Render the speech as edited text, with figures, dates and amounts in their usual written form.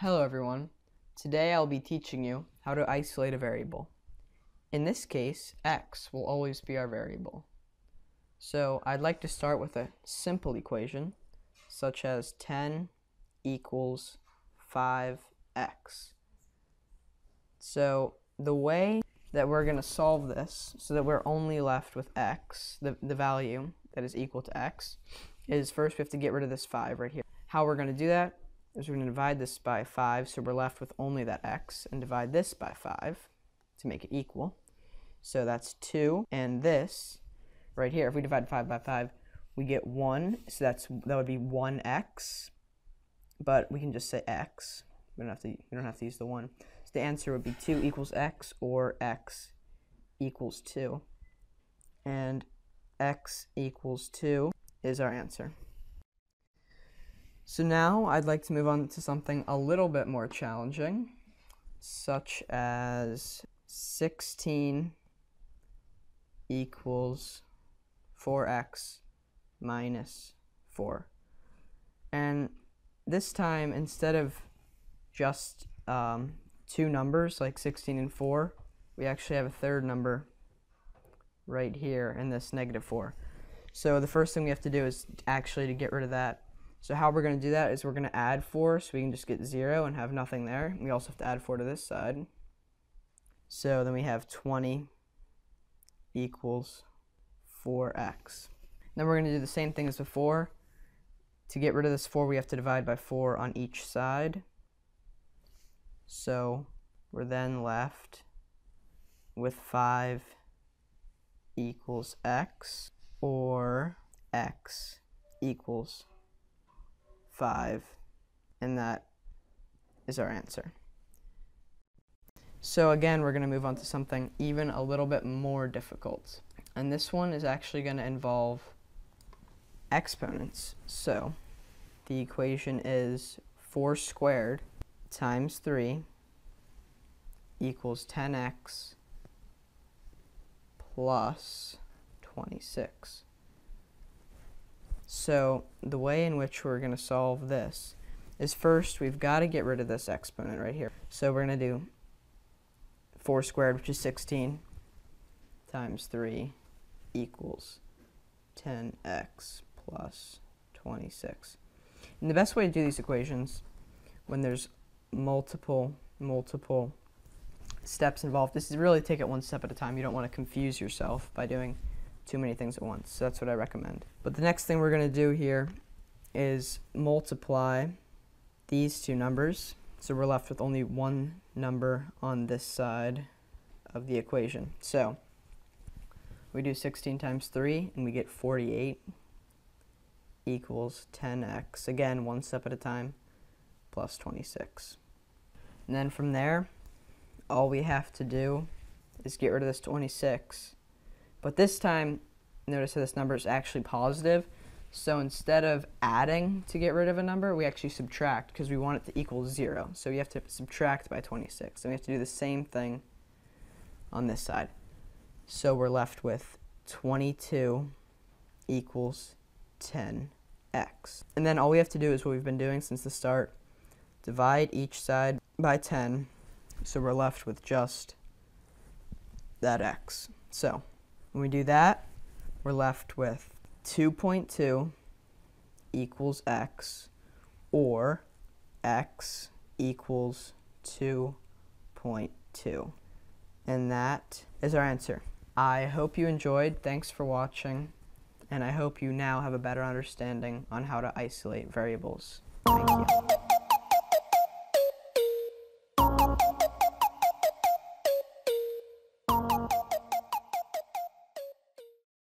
Hello everyone. Today I'll be teaching you how to isolate a variable. In this case, x will always be our variable. So I'd like to start with a simple equation, such as 10 equals 5x. So the way that we're going to solve this so that we're only left with x, the value that is equal to x, is first we have to get rid of this 5 right here. How we're going to do that is we're going to divide this by 5, so we're left with only that x, and divide this by 5 to make it equal. So that's 2, and this right here, if we divide 5 by 5, we get 1, so that would be 1x, but we can just say x. We don't have to use the 1. So the answer would be 2 equals x, or x equals 2. And x equals 2 is our answer. So now I'd like to move on to something a little bit more challenging, such as 16 equals 4x minus 4. And this time, instead of just two numbers like 16 and 4, we actually have a third number right here in this negative 4. So the first thing we have to do is actually to get rid of that. So how we're going to do that is we're going to add 4, so we can just get 0 and have nothing there. We also have to add 4 to this side. So then we have 20 equals 4x. Then we're going to do the same thing as before. To get rid of this 4, we have to divide by 4 on each side. So we're then left with 5 equals x, or x equals 5, and that is our answer. So again, we're going to move on to something even a little bit more difficult, and this one is actually going to involve exponents. So the equation is 4 squared times 3 equals 10x plus 26. So the way in which we're going to solve this is first we've got to get rid of this exponent right here. So we're going to do 4 squared, which is 16, times 3 equals 10x plus 26. And the best way to do these equations when there's multiple steps involved is to really take it one step at a time. You don't want to confuse yourself by doing too many things at once, so that's what I recommend. But the next thing we're going to do here is multiply these two numbers, so we're left with only one number on this side of the equation. So we do 16 times 3 and we get 48 equals 10x, again one step at a time, plus 26. And then from there, all we have to do is get rid of this 26. But this time, notice that this number is actually positive. So instead of adding to get rid of a number, we actually subtract because we want it to equal 0. So we have to subtract by 26. And we have to do the same thing on this side. So we're left with 22 equals 10x. And then all we have to do is what we've been doing since the start. Divide each side by 10. So we're left with just that x. So when we do that, we're left with 2.2 equals x, or x equals 2.2. And that is our answer. I hope you enjoyed. Thanks for watching. And I hope you now have a better understanding on how to isolate variables. Thank you.